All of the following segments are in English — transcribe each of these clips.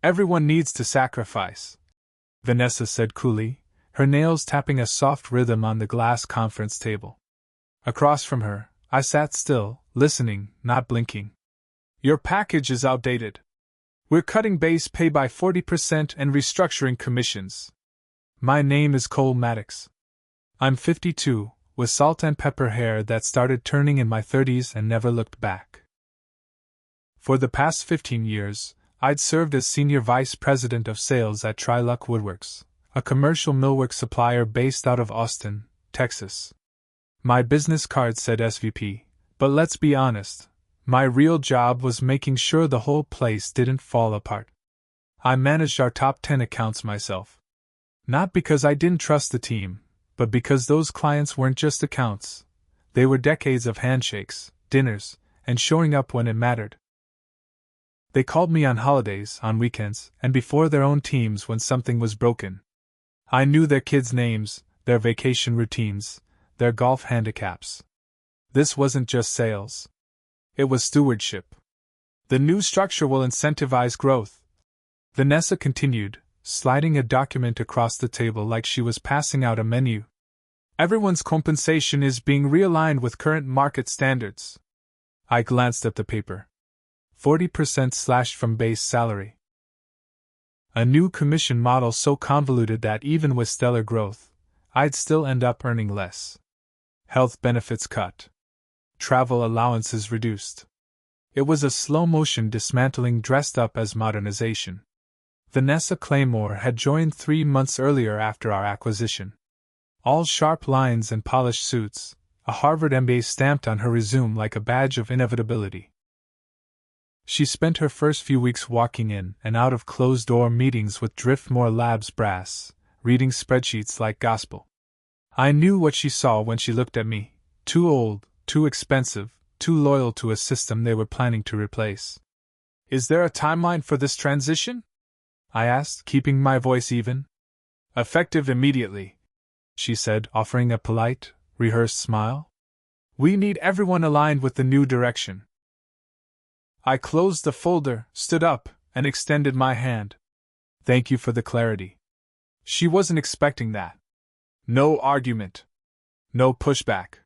Everyone needs to sacrifice, Vanessa said coolly, her nails tapping a soft rhythm on the glass conference table. Across from her, I sat still, listening, not blinking. Your package is outdated. We're cutting base pay by 40% and restructuring commissions. My name is Cole Maddox. I'm 52, with salt and pepper hair that started turning in my 30s and never looked back. For the past 15 years, I'd served as Senior Vice President of Sales at Triluck Woodworks, a commercial millwork supplier based out of Austin, Texas. My business card said SVP, but let's be honest, my real job was making sure the whole place didn't fall apart. I managed our top 10 accounts myself. Not because I didn't trust the team, but because those clients weren't just accounts. They were decades of handshakes, dinners, and showing up when it mattered. They called me on holidays, on weekends, and before their own teams when something was broken. I knew their kids' names, their vacation routines, their golf handicaps. This wasn't just sales. It was stewardship. The new structure will incentivize growth, Vanessa continued, sliding a document across the table like she was passing out a menu. Everyone's compensation is being realigned with current market standards. I glanced at the paper. 40% slashed from base salary. A new commission model so convoluted that even with stellar growth, I'd still end up earning less. Health benefits cut. Travel allowances reduced. It was a slow-motion dismantling dressed up as modernization. Vanessa Claymore had joined 3 months earlier after our acquisition. All sharp lines and polished suits, a Harvard MBA stamped on her resume like a badge of inevitability. She spent her first few weeks walking in and out of closed-door meetings with Driftmore Labs brass, reading spreadsheets like gospel. I knew what she saw when she looked at me: too old, too expensive, too loyal to a system they were planning to replace. Is there a timeline for this transition? I asked, keeping my voice even. Effective immediately, she said, offering a polite, rehearsed smile. We need everyone aligned with the new direction. I closed the folder, stood up, and extended my hand. Thank you for the clarity. She wasn't expecting that. No argument. No pushback.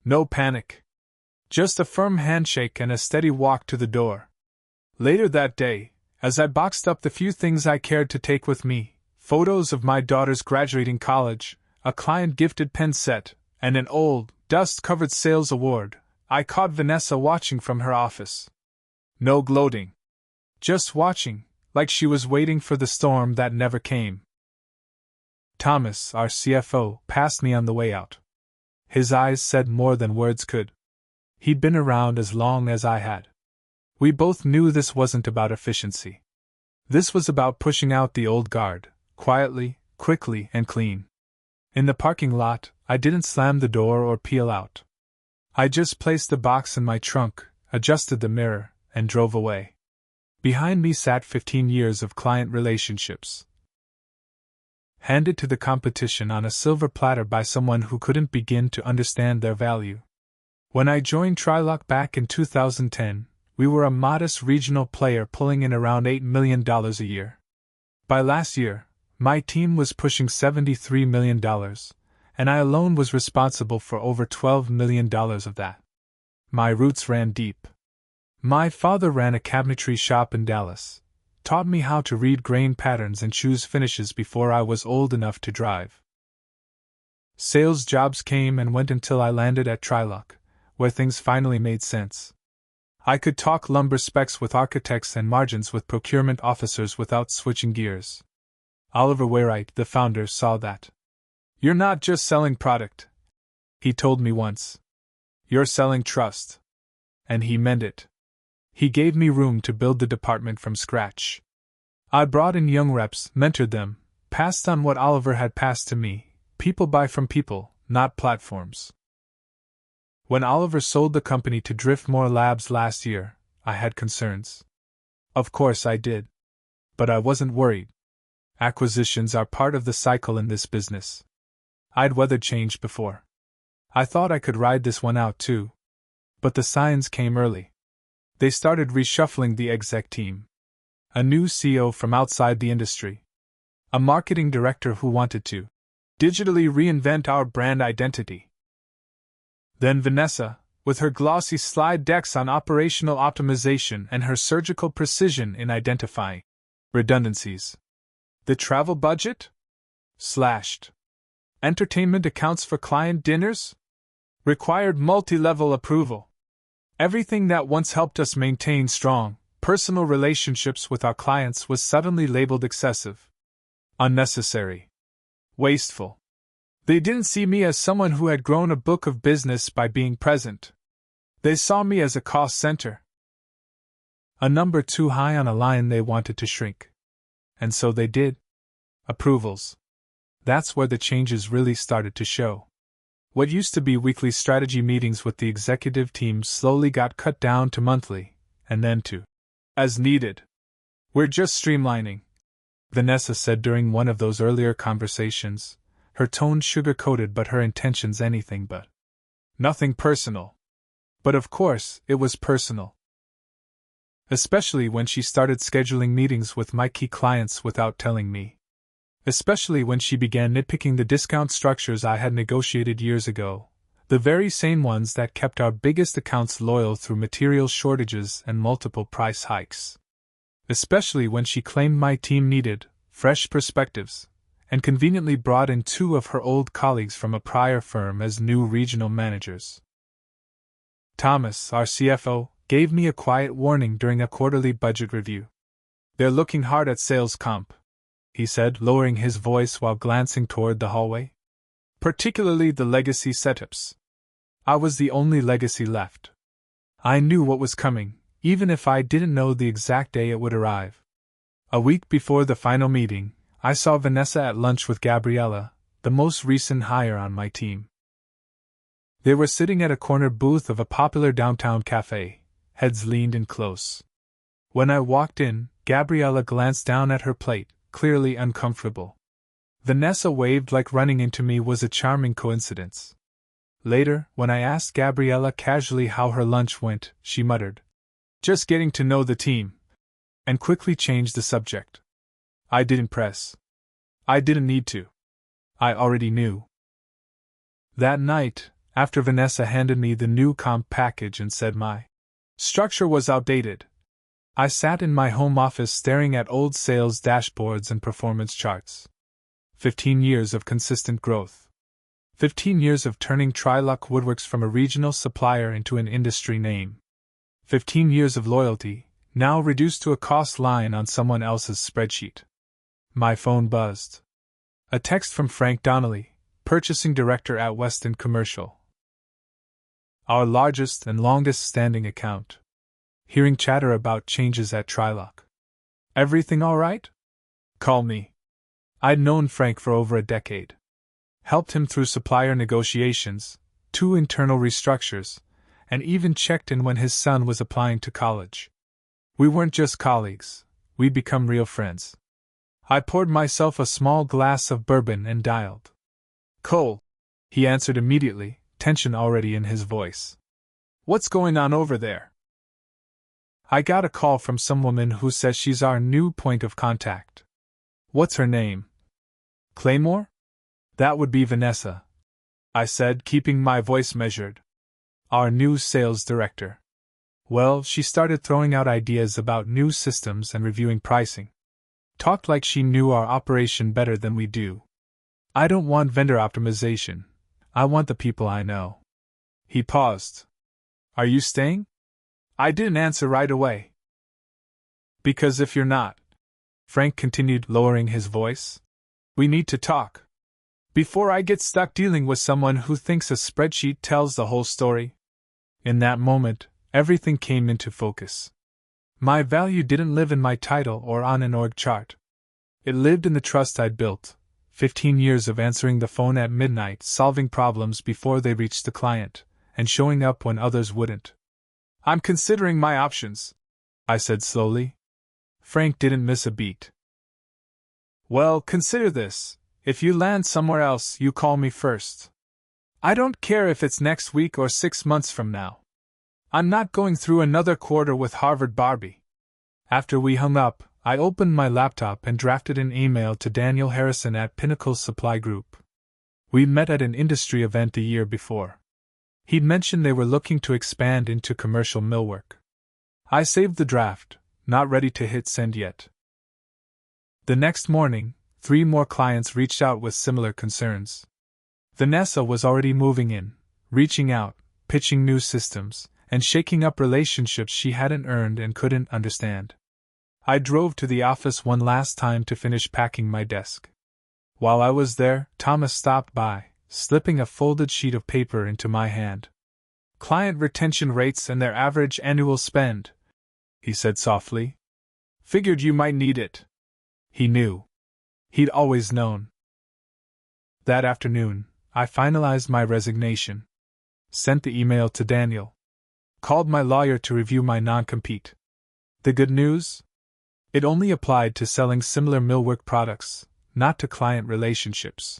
No panic. Just a firm handshake and a steady walk to the door. Later that day, as I boxed up the few things I cared to take with me, photos of my daughters graduating college, a client-gifted pen set, and an old, dust-covered sales award, I caught Vanessa watching from her office. No gloating. Just watching, like she was waiting for the storm that never came. Thomas, our CFO, passed me on the way out. His eyes said more than words could. He'd been around as long as I had. We both knew this wasn't about efficiency. This was about pushing out the old guard, quietly, quickly, and clean. In the parking lot, I didn't slam the door or peel out. I just placed the box in my trunk, adjusted the mirror, and drove away. Behind me sat 15 years of client relationships, handed to the competition on a silver platter by someone who couldn't begin to understand their value. When I joined Triluck back in 2010, we were a modest regional player pulling in around $8 million a year. By last year, my team was pushing $73 million, and I alone was responsible for over $12 million of that. My roots ran deep. My father ran a cabinetry shop in Dallas, taught me how to read grain patterns and choose finishes before I was old enough to drive. Sales jobs came and went until I landed at Triluck, where things finally made sense. I could talk lumber specs with architects and margins with procurement officers without switching gears. Oliver Wainwright, the founder, saw that. You're not just selling product, he told me once. You're selling trust. And he meant it. He gave me room to build the department from scratch. I brought in young reps, mentored them, passed on what Oliver had passed to me. People buy from people, not platforms. When Oliver sold the company to Driftmore Labs last year, I had concerns. Of course I did. But I wasn't worried. Acquisitions are part of the cycle in this business. I'd weathered change before. I thought I could ride this one out too. But the signs came early. They started reshuffling the exec team. A new CEO from outside the industry. A marketing director who wanted to digitally reinvent our brand identity. Then Vanessa, with her glossy slide decks on operational optimization and her surgical precision in identifying redundancies. The travel budget? Slashed. Entertainment accounts for client dinners? Required multi-level approval. Everything that once helped us maintain strong, personal relationships with our clients was suddenly labeled excessive, unnecessary, wasteful. They didn't see me as someone who had grown a book of business by being present. They saw me as a cost center. A number too high on a line they wanted to shrink. And so they did. Approvals. That's where the changes really started to show. What used to be weekly strategy meetings with the executive team slowly got cut down to monthly, and then to as needed. We're just streamlining, Vanessa said during one of those earlier conversations, her tone sugar-coated but her intentions anything but. Nothing personal. But of course, it was personal. Especially when she started scheduling meetings with my key clients without telling me. Especially when she began nitpicking the discount structures I had negotiated years ago, the very same ones that kept our biggest accounts loyal through material shortages and multiple price hikes. Especially when she claimed my team needed fresh perspectives, and conveniently brought in 2 of her old colleagues from a prior firm as new regional managers. Thomas, our CFO, gave me a quiet warning during a quarterly budget review. They're looking hard at sales comp, he said, lowering his voice while glancing toward the hallway. Particularly the legacy setups. I was the only legacy left. I knew what was coming, even if I didn't know the exact day it would arrive. A week before the final meeting, I saw Vanessa at lunch with Gabriella, the most recent hire on my team. They were sitting at a corner booth of a popular downtown cafe, heads leaned in close. When I walked in, Gabriella glanced down at her plate, clearly uncomfortable. Vanessa waved like running into me was a charming coincidence. Later, when I asked Gabriella casually how her lunch went, she muttered, "Just getting to know the team," and quickly changed the subject. I didn't press. I didn't need to. I already knew. That night, after Vanessa handed me the new comp package and said my structure was outdated, I sat in my home office staring at old sales dashboards and performance charts. 15 years of consistent growth. 15 years of turning Trilock Woodworks from a regional supplier into an industry name. 15 years of loyalty, now reduced to a cost line on someone else's spreadsheet. My phone buzzed. A text from Frank Donnelly, purchasing director at Weston Commercial. Our largest and longest standing account. Hearing chatter about changes at Trilock. Everything all right? Call me. I'd known Frank for over a decade. Helped him through supplier negotiations, 2 internal restructures, and even checked in when his son was applying to college. We weren't just colleagues, we'd become real friends. I poured myself a small glass of bourbon and dialed. "Cole," he answered immediately, tension already in his voice. "What's going on over there?" "I got a call from some woman who says she's our new point of contact." "What's her name?" "Claymore?" "That would be Vanessa," I said, keeping my voice measured. "Our new sales director." Well, she started throwing out ideas about new systems and reviewing pricing. Talked like she knew our operation better than we do. I don't want vendor optimization. I want the people I know. He paused. "Are you staying?" I didn't answer right away. "Because if you're not," Frank continued, lowering his voice, "we need to talk. Before I get stuck dealing with someone who thinks a spreadsheet tells the whole story." In that moment, everything came into focus. My value didn't live in my title or on an org chart. It lived in the trust I'd built, 15 years of answering the phone at midnight, solving problems before they reached the client, and showing up when others wouldn't. "I'm considering my options," I said slowly. Frank didn't miss a beat. "Well, consider this. If you land somewhere else, you call me first. I don't care if it's next week or 6 months from now. I'm not going through another quarter with Harvard Barbie." After we hung up, I opened my laptop and drafted an email to Daniel Harrison at Pinnacle Supply Group. We met at an industry event the year before. He'd mentioned they were looking to expand into commercial millwork. I saved the draft, not ready to hit send yet. The next morning, 3 more clients reached out with similar concerns. Vanessa was already moving in, reaching out, pitching new systems, and shaking up relationships she hadn't earned and couldn't understand. I drove to the office one last time to finish packing my desk. While I was there, Thomas stopped by, slipping a folded sheet of paper into my hand. "Client retention rates and their average annual spend," he said softly. "Figured you might need it." He knew. He'd always known. That afternoon, I finalized my resignation. Sent the email to Daniel. Called my lawyer to review my non-compete. The good news? It only applied to selling similar millwork products, not to client relationships.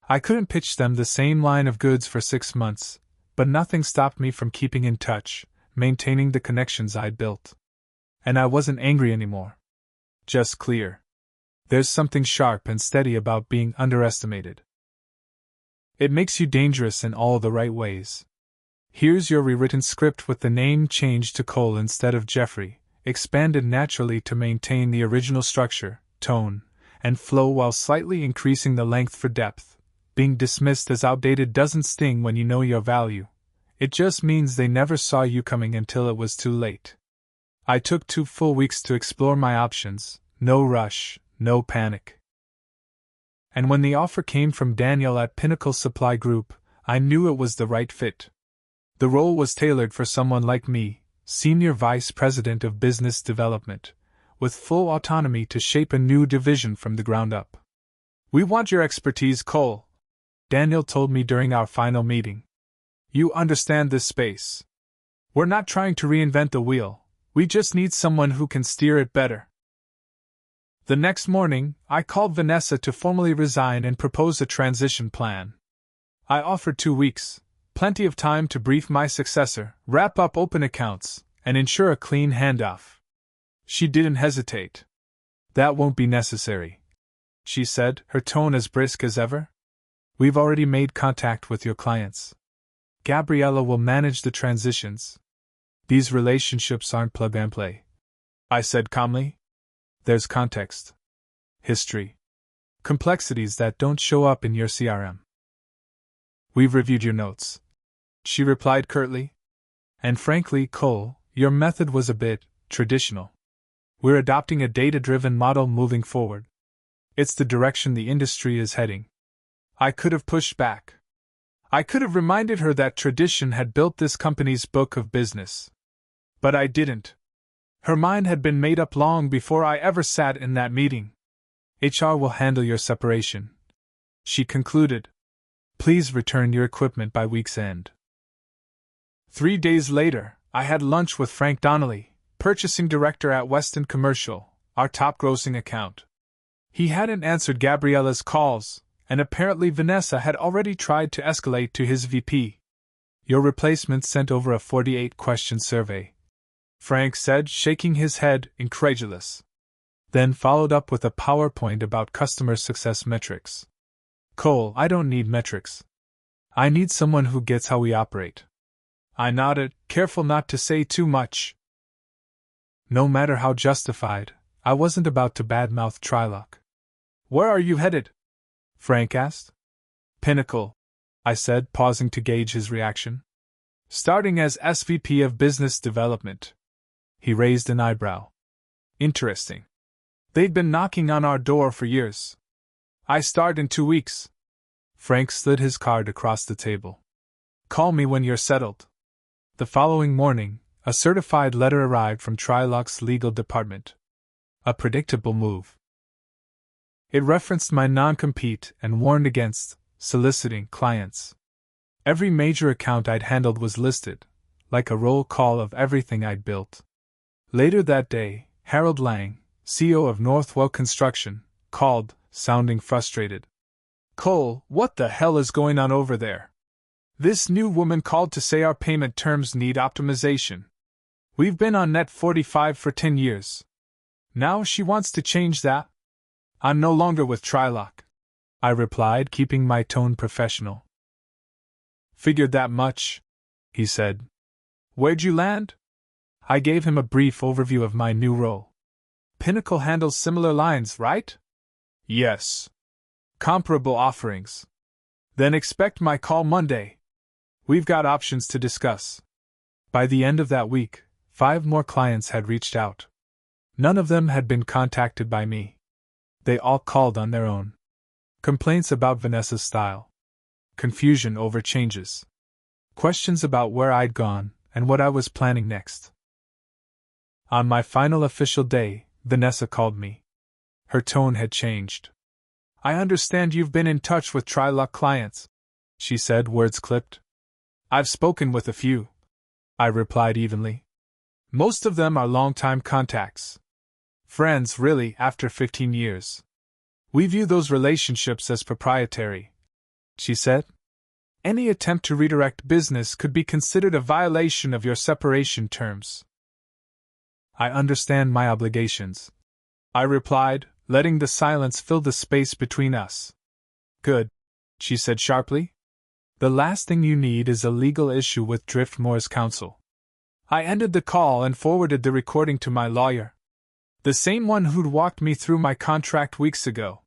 I couldn't pitch them the same line of goods for 6 months, but nothing stopped me from keeping in touch, maintaining the connections I'd built. And I wasn't angry anymore. Just clear. There's something sharp and steady about being underestimated. It makes you dangerous in all the right ways. Here's your rewritten script with the name changed to Cole instead of Jeffrey, expanded naturally to maintain the original structure, tone, and flow while slightly increasing the length for depth. Being dismissed as outdated doesn't sting when you know your value. It just means they never saw you coming until it was too late. I took 2 full weeks to explore my options, no rush, no panic. And when the offer came from Daniel at Pinnacle Supply Group, I knew it was the right fit. The role was tailored for someone like me, Senior Vice President of Business Development, with full autonomy to shape a new division from the ground up. "We want your expertise, Cole," Daniel told me during our final meeting. "You understand this space. We're not trying to reinvent the wheel, we just need someone who can steer it better." The next morning, I called Vanessa to formally resign and propose a transition plan. I offered 2 weeks, plenty of time to brief my successor, wrap up open accounts, and ensure a clean handoff. She didn't hesitate. "That won't be necessary," she said, her tone as brisk as ever. "We've already made contact with your clients. Gabriella will manage the transitions. These relationships aren't plug and play," I said calmly. "There's context, history, complexities that don't show up in your CRM." "We've reviewed your notes," she replied curtly. "And frankly, Cole, your method was a bit traditional. We're adopting a data-driven model moving forward. It's the direction the industry is heading." I could have pushed back. I could have reminded her that tradition had built this company's book of business. But I didn't. Her mind had been made up long before I ever sat in that meeting. "HR will handle your separation," she concluded. "Please return your equipment by week's end." 3 days later, I had lunch with Frank Donnelly, purchasing director at Weston Commercial, our top-grossing account. He hadn't answered Gabriella's calls, and apparently Vanessa had already tried to escalate to his VP. "Your replacement sent over a 48-question survey," Frank said, shaking his head, incredulous. Then followed up with a PowerPoint about customer success metrics. "Cole, I don't need metrics. I need someone who gets how we operate." I nodded, careful not to say too much. No matter how justified, I wasn't about to badmouth Trilok. "Where are you headed?" Frank asked. "Pinnacle," I said, pausing to gauge his reaction. "Starting as SVP of Business Development." He raised an eyebrow. "Interesting. They've been knocking on our door for years." "I start in 2 weeks." Frank slid his card across the table. "Call me when you're settled." The following morning, a certified letter arrived from Trilok's legal department. A predictable move. It referenced my non-compete and warned against soliciting clients. Every major account I'd handled was listed, like a roll call of everything I'd built. Later that day, Harold Lang, CEO of Northwell Construction, called, sounding frustrated. "Cole, what the hell is going on over there? This new woman called to say our payment terms need optimization. We've been on net 45 for 10 years. Now she wants to change that? I'm no longer with Trylock, I replied, keeping my tone professional. Figured that much, he said. Where'd you land? I gave him a brief overview of my new role. Pinnacle handles similar lines, right? Yes. Comparable offerings. Then expect my call Monday. We've got options to discuss. By the end of that week, 5 more clients had reached out. None of them had been contacted by me. They all called on their own. Complaints about Vanessa's style. Confusion over changes. Questions about where I'd gone and what I was planning next. On my final official day, Vanessa called me. Her tone had changed. I understand you've been in touch with Trylock clients, she said, words clipped. I've spoken with a few, I replied evenly. Most of them are longtime contacts. Friends, really, after 15 years. We view those relationships as proprietary, she said. Any attempt to redirect business could be considered a violation of your separation terms. I understand my obligations, I replied, letting the silence fill the space between us. Good, she said sharply. The last thing you need is a legal issue with Driftmoor's counsel. I ended the call and forwarded the recording to my lawyer. The same one who'd walked me through my contract weeks ago.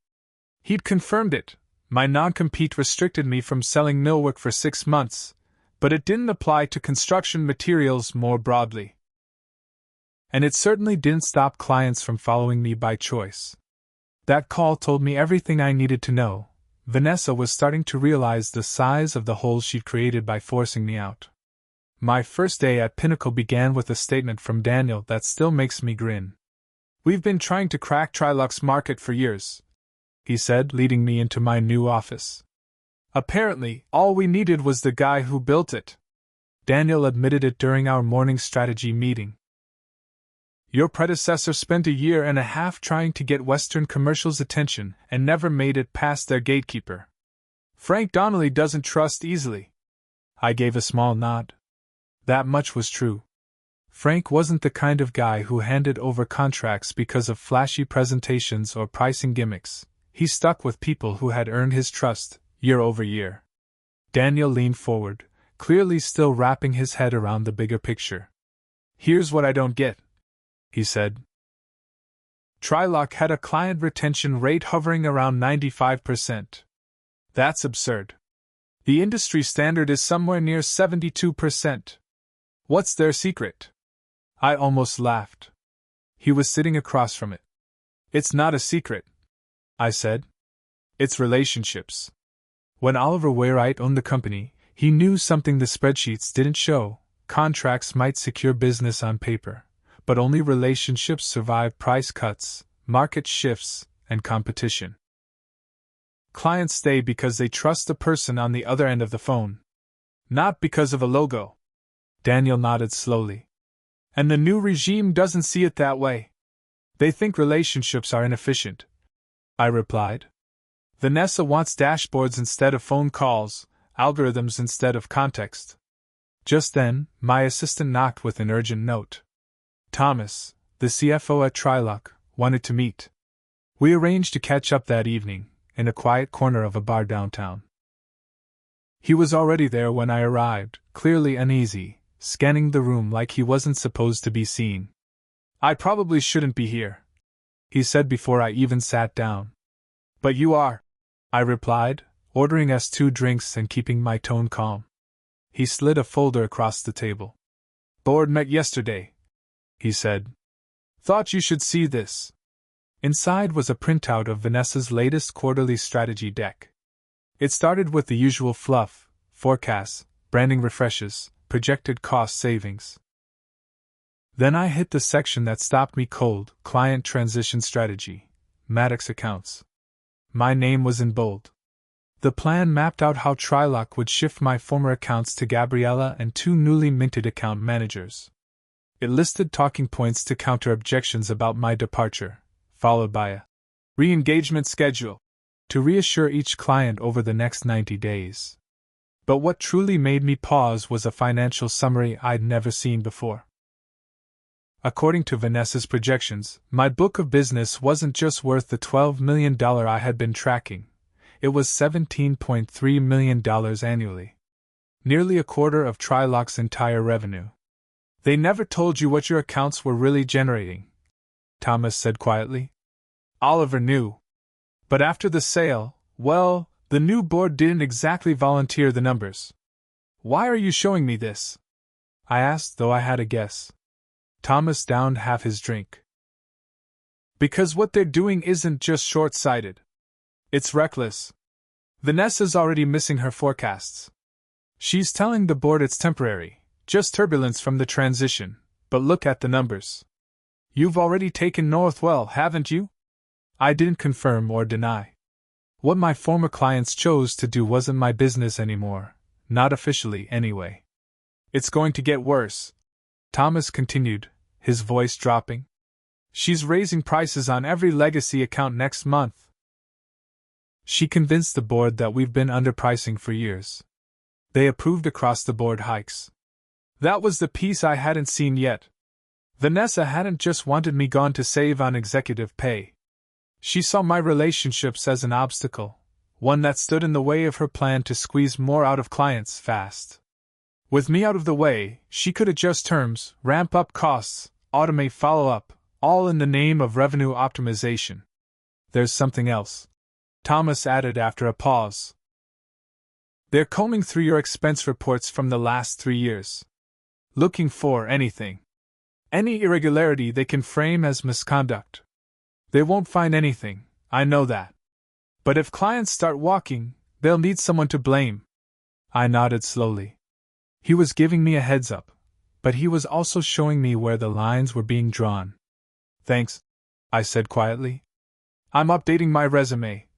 He'd confirmed it. My non-compete restricted me from selling millwork for 6 months, but it didn't apply to construction materials more broadly. And it certainly didn't stop clients from following me by choice. That call told me everything I needed to know. Vanessa was starting to realize the size of the hole she'd created by forcing me out. My first day at Pinnacle began with a statement from Daniel that still makes me grin. We've been trying to crack Trylock's market for years, he said, leading me into my new office. Apparently, all we needed was the guy who built it. Daniel admitted it during our morning strategy meeting. Your predecessor spent 1.5 years trying to get Western Commercial's attention and never made it past their gatekeeper. Frank Donnelly doesn't trust easily. I gave a small nod. That much was true. Frank wasn't the kind of guy who handed over contracts because of flashy presentations or pricing gimmicks. He stuck with people who had earned his trust, year over year. Daniel leaned forward, clearly still wrapping his head around the bigger picture. Here's what I don't get, he said. Trylock had a client retention rate hovering around 95%. That's absurd. The industry standard is somewhere near 72%. What's their secret? I almost laughed. He was sitting across from it. It's not a secret, I said. It's relationships. When Oliver Wainwright owned the company, he knew something the spreadsheets didn't show. Contracts might secure business on paper, but only relationships survive price cuts, market shifts, and competition. Clients stay because they trust the person on the other end of the phone, not because of a logo. Daniel nodded slowly. And the new regime doesn't see it that way. They think relationships are inefficient, I replied. Vanessa wants dashboards instead of phone calls, algorithms instead of context. Just then, my assistant knocked with an urgent note. Thomas, the CFO at Trylock, wanted to meet. We arranged to catch up that evening, in a quiet corner of a bar downtown. He was already there when I arrived, clearly uneasy, scanning the room like he wasn't supposed to be seen. I probably shouldn't be here, he said before I even sat down. But you are, I replied, ordering us 2 drinks and keeping my tone calm. He slid a folder across the table. Board met yesterday, he said. Thought you should see this. Inside was a printout of Vanessa's latest quarterly strategy deck. It started with the usual fluff, forecasts, branding refreshes, projected cost savings. Then I hit the section that stopped me cold, client transition strategy, Maddox accounts. My name was in bold. The plan mapped out how Trylock would shift my former accounts to Gabriella and 2 newly minted account managers. It listed talking points to counter objections about my departure, followed by a re-engagement schedule to reassure each client over the next 90 days. But what truly made me pause was a financial summary I'd never seen before. According to Vanessa's projections, my book of business wasn't just worth the $12 million I had been tracking, it was $17.3 million annually. Nearly a quarter of Triloc's entire revenue. They never told you what your accounts were really generating, Thomas said quietly. Oliver knew. But after the sale, well, the new board didn't exactly volunteer the numbers. Why are you showing me this? I asked, though I had a guess. Thomas downed half his drink. Because what they're doing isn't just short-sighted. It's reckless. Vanessa's already missing her forecasts. She's telling the board it's temporary, just turbulence from the transition, but look at the numbers. You've already taken Northwell, haven't you? I didn't confirm or deny. What my former clients chose to do wasn't my business anymore, not officially anyway. It's going to get worse, Thomas continued, his voice dropping. She's raising prices on every legacy account next month. She convinced the board that we've been underpricing for years. They approved across-the-board hikes. That was the piece I hadn't seen yet. Vanessa hadn't just wanted me gone to save on executive pay. She saw my relationships as an obstacle, one that stood in the way of her plan to squeeze more out of clients fast. With me out of the way, she could adjust terms, ramp up costs, automate follow-up, all in the name of revenue optimization. There's something else, Thomas added after a pause. They're combing through your expense reports from the last 3 years. Looking for anything. Any irregularity they can frame as misconduct. They won't find anything, I know that. But if clients start walking, they'll need someone to blame. I nodded slowly. He was giving me a heads up, but he was also showing me where the lines were being drawn. Thanks, I said quietly. I'm updating my resume,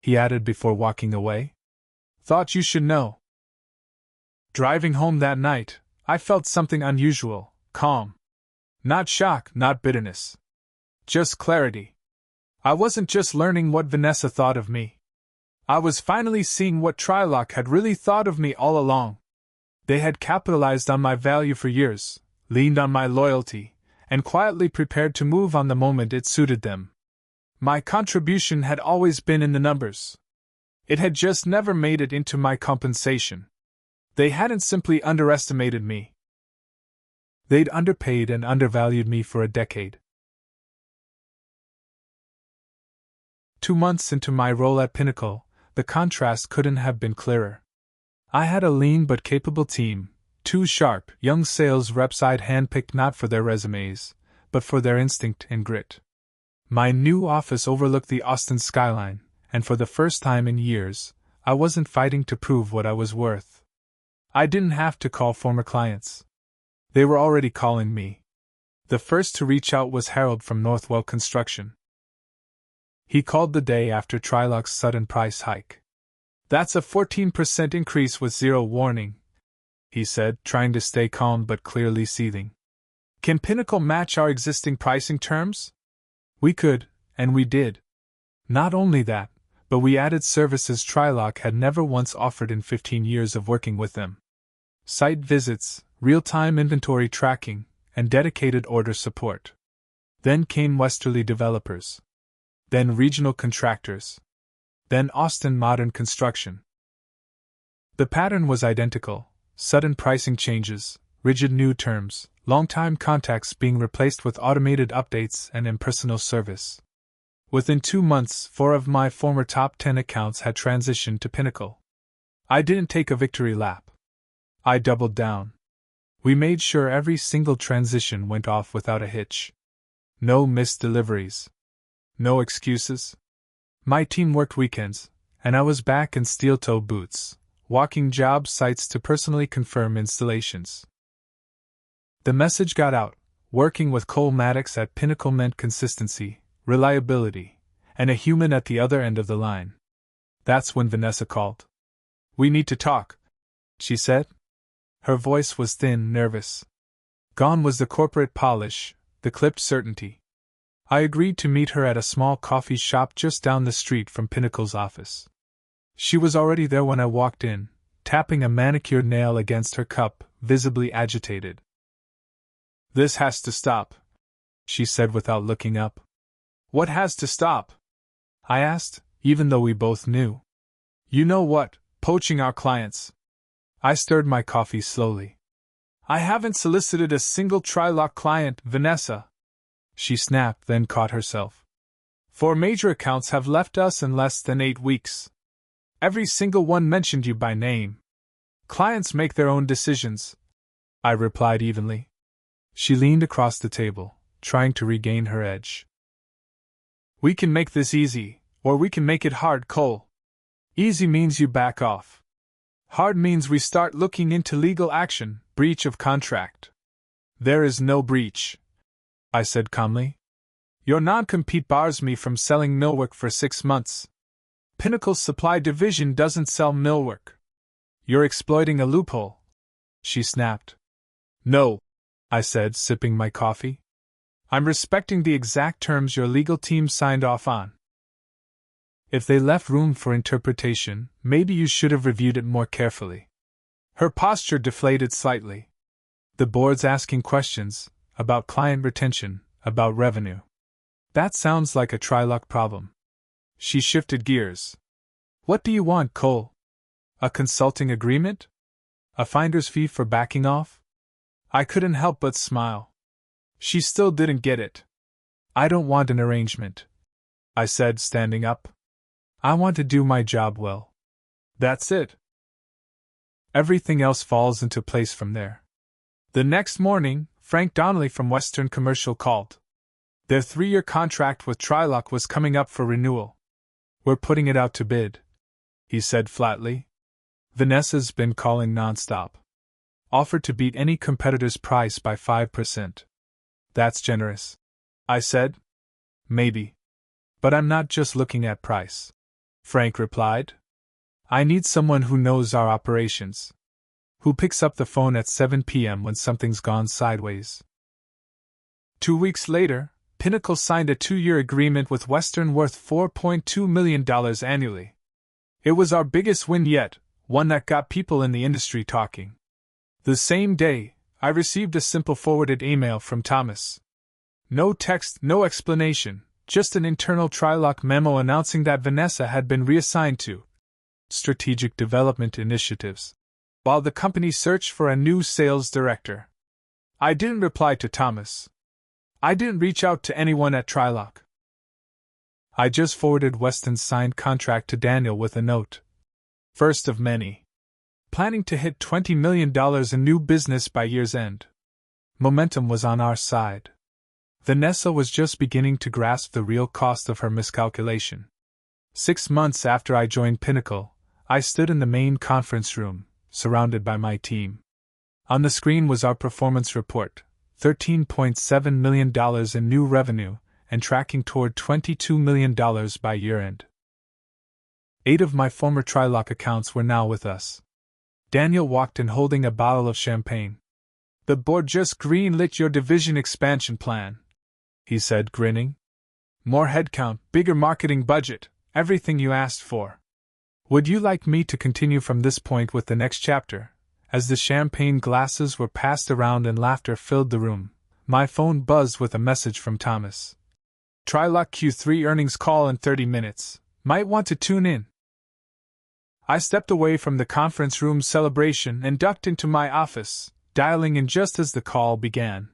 he added before walking away. Thought you should know. Driving home that night, I felt something unusual, calm. Not shock, not bitterness. Just clarity. I wasn't just learning what Vanessa thought of me. I was finally seeing what Trilock had really thought of me all along. They had capitalized on my value for years, leaned on my loyalty, and quietly prepared to move on the moment it suited them. My contribution had always been in the numbers. It had just never made it into my compensation. They hadn't simply underestimated me. They'd underpaid and undervalued me for a decade. 2 months into my role at Pinnacle, the contrast couldn't have been clearer. I had a lean but capable team, 2 sharp, young sales reps I'd handpicked not for their resumes, but for their instinct and grit. My new office overlooked the Austin skyline, and for the first time in years, I wasn't fighting to prove what I was worth. I didn't have to call former clients. They were already calling me. The first to reach out was Harold from Northwell Construction. He called the day after Trilock's sudden price hike. That's a 14% increase with zero warning, he said, trying to stay calm but clearly seething. Can Pinnacle match our existing pricing terms? We could, and we did. Not only that, but we added services Trilock had never once offered in 15 years of working with them. Site visits, real-time inventory tracking, and dedicated order support. Then came Westerly developers. Then regional contractors. Then Austin Modern Construction. The pattern was identical: sudden pricing changes, rigid new terms, long-time contacts being replaced with automated updates and impersonal service. Within 2 months, 4 of my former top 10 accounts had transitioned to Pinnacle. I didn't take a victory lap. I doubled down. We made sure every single transition went off without a hitch. No missed deliveries. No excuses. My team worked weekends, and I was back in steel-toe boots, walking job sites to personally confirm installations. The message got out. Working with Cole Maddox at Pinnacle meant consistency, reliability, and a human at the other end of the line. That's when Vanessa called. "We need to talk," she said. Her voice was thin, nervous. Gone was the corporate polish, the clipped certainty. I agreed to meet her at a small coffee shop just down the street from Pinnacle's office. She was already there when I walked in, tapping a manicured nail against her cup, visibly agitated. This has to stop, she said without looking up. What has to stop? I asked, even though we both knew. You know what, poaching our clients. I stirred my coffee slowly. I haven't solicited a single Trilock client, Vanessa. She snapped, then caught herself. 4 major accounts have left us in less than 8 weeks. Every single one mentioned you by name. Clients make their own decisions, I replied evenly. She leaned across the table, trying to regain her edge. We can make this easy, or we can make it hard, Cole. Easy means you back off. Hard means we start looking into legal action, breach of contract. There is no breach, I said calmly. Your non-compete bars me from selling millwork for 6 months. Pinnacle's supply division doesn't sell millwork. You're exploiting a loophole, she snapped. No, I said, sipping my coffee. I'm respecting the exact terms your legal team signed off on. If they left room for interpretation, maybe you should have reviewed it more carefully. Her posture deflated slightly. The board's asking questions about client retention, about revenue. That sounds like a Trilock problem. She shifted gears. What do you want, Cole? A consulting agreement? A finder's fee for backing off? I couldn't help but smile. She still didn't get it. I don't want an arrangement, I said, standing up. I want to do my job well. That's it. Everything else falls into place from there. The next morning, Frank Donnelly from Western Commercial called. Their 3-year contract with Trilock was coming up for renewal. We're putting it out to bid, he said flatly. Vanessa's been calling nonstop. Offered to beat any competitor's price by 5%. That's generous, I said. Maybe. But I'm not just looking at price, Frank replied. I need someone who knows our operations. Who picks up the phone at 7 p.m. when something's gone sideways. 2 weeks later, Pinnacle signed a 2-year agreement with Western worth $4.2 million annually. It was our biggest win yet, one that got people in the industry talking. The same day, I received a simple forwarded email from Thomas. No text, no explanation, just an internal Trilock memo announcing that Vanessa had been reassigned to strategic development initiatives, while the company searched for a new sales director. I didn't reply to Thomas. I didn't reach out to anyone at Trilock. I just forwarded Weston's signed contract to Daniel with a note. First of many. Planning to hit $20 million in new business by year's end. Momentum was on our side. Vanessa was just beginning to grasp the real cost of her miscalculation. 6 months after I joined Pinnacle, I stood in the main conference room, surrounded by my team. On the screen was our performance report. $13.7 million in new revenue, and tracking toward $22 million by year-end. 8 of my former Trilock accounts were now with us. Daniel walked in holding a bottle of champagne. The board just green-lit your division expansion plan, he said, grinning. More headcount, bigger marketing budget, everything you asked for. Would you like me to continue from this point with the next chapter? As the champagne glasses were passed around and laughter filled the room, my phone buzzed with a message from Thomas. Trilock Q3 earnings call in 30 minutes. Might want to tune in. I stepped away from the conference room celebration and ducked into my office, dialing in just as the call began.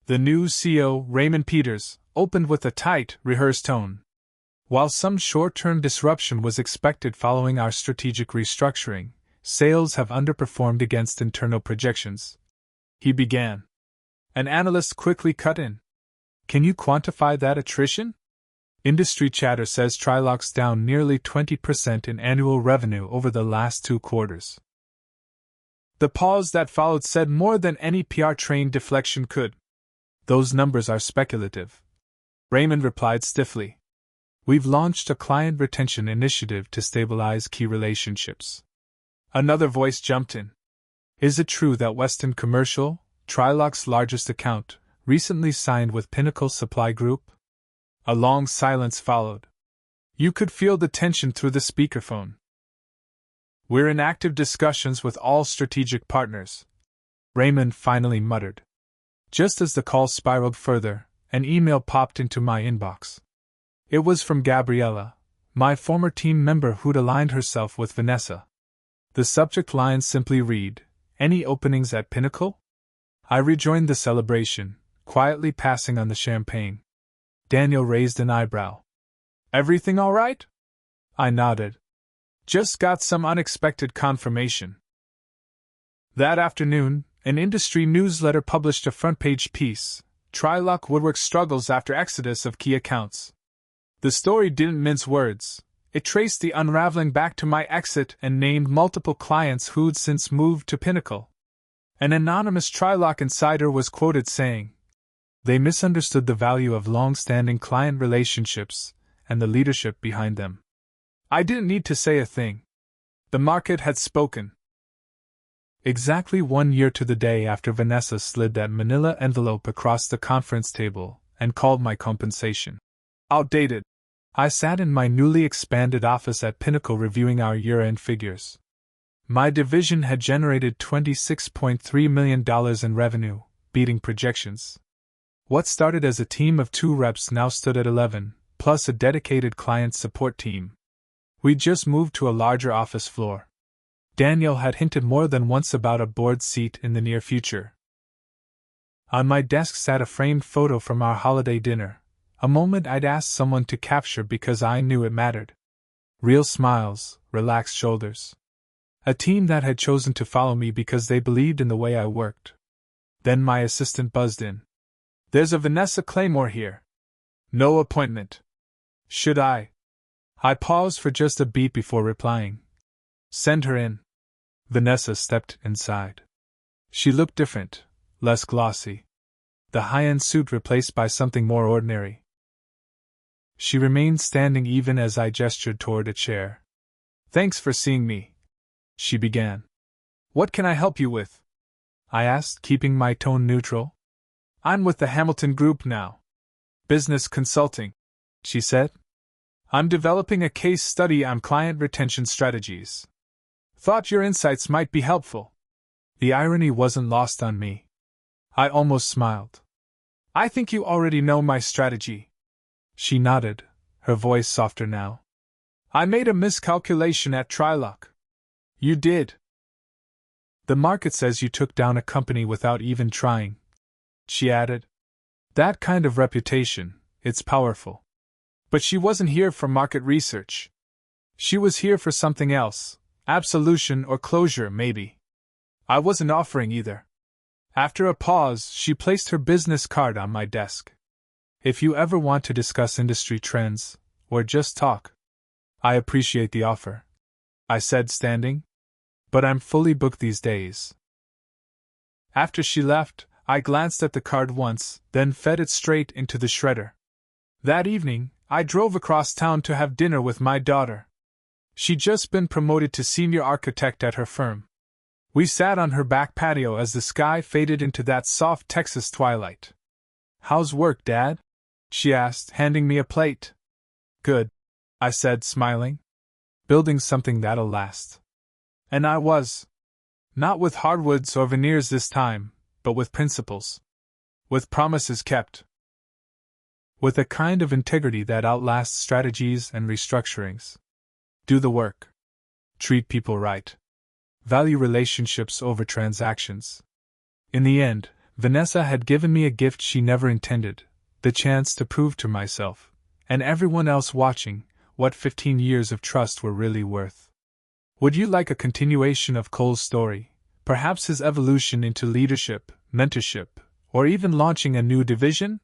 The new CEO, Raymond Peters, opened with a tight, rehearsed tone. While some short-term disruption was expected following our strategic restructuring, sales have underperformed against internal projections, he began. An analyst quickly cut in. Can you quantify that attrition? Industry chatter says Trilock's down nearly 20% in annual revenue over the last 2 quarters. The pause that followed said more than any PR-trained deflection could. Those numbers are speculative, Raymond replied stiffly. We've launched a client retention initiative to stabilize key relationships. Another voice jumped in. Is it true that Western Commercial, Trilock's largest account, recently signed with Pinnacle Supply Group? A long silence followed. You could feel the tension through the speakerphone. We're in active discussions with all strategic partners, Raymond finally muttered. Just as the call spiraled further, an email popped into my inbox. It was from Gabriella, my former team member who'd aligned herself with Vanessa. The subject line simply read, "Any openings at Pinnacle?" I rejoined the celebration, quietly passing on the champagne. Daniel raised an eyebrow. "Everything all right?" I nodded. "Just got some unexpected confirmation." That afternoon, an industry newsletter published a front-page piece, "Trilock Woodwork Struggles After Exodus of Key Accounts." The story didn't mince words. It traced the unraveling back to my exit and named multiple clients who'd since moved to Pinnacle. An anonymous Trilock insider was quoted saying, "They misunderstood the value of long-standing client relationships and the leadership behind them." I didn't need to say a thing. The market had spoken. Exactly 1 year to the day after Vanessa slid that manila envelope across the conference table and called my compensation outdated, I sat in my newly expanded office at Pinnacle reviewing our year-end figures. My division had generated $26.3 million in revenue, beating projections. What started as a team of 2 reps now stood at 11, plus a dedicated client support team. We'd just moved to a larger office floor. Daniel had hinted more than once about a board seat in the near future. On my desk sat a framed photo from our holiday dinner, a moment I'd asked someone to capture because I knew it mattered. Real smiles, relaxed shoulders. A team that had chosen to follow me because they believed in the way I worked. Then my assistant buzzed in. "There's a Vanessa Claymore here. No appointment. Should I?" I paused for just a beat before replying. "Send her in." Vanessa stepped inside. She looked different, less glossy. The high-end suit replaced by something more ordinary. She remained standing even as I gestured toward a chair. "Thanks for seeing me," she began. "What can I help you with?" I asked, keeping my tone neutral. "I'm with the Hamilton Group now. Business consulting," she said. "I'm developing a case study on client retention strategies. Thought your insights might be helpful." The irony wasn't lost on me. I almost smiled. "I think you already know my strategy." She nodded, her voice softer now. "I made a miscalculation at Trilock." "You did?" "The market says you took down a company without even trying," she added. "That kind of reputation, it's powerful." But she wasn't here for market research. She was here for something else, absolution or closure, maybe. I wasn't offering either. After a pause, she placed her business card on my desk. "If you ever want to discuss industry trends, or just talk, I appreciate the offer," I said, standing. "But I'm fully booked these days." After she left, I glanced at the card once, then fed it straight into the shredder. That evening, I drove across town to have dinner with my daughter. She'd just been promoted to senior architect at her firm. We sat on her back patio as the sky faded into that soft Texas twilight. "How's work, Dad?" she asked, handing me a plate. "Good," I said, smiling. "Building something that'll last." And I was. Not with hardwoods or veneers this time, but with principles. With promises kept. With a kind of integrity that outlasts strategies and restructurings. Do the work. Treat people right. Value relationships over transactions. In the end, Vanessa had given me a gift she never intended, the chance to prove to myself, and everyone else watching, what 15 years of trust were really worth. Would you like a continuation of Cole's story, perhaps his evolution into leadership, mentorship, or even launching a new division?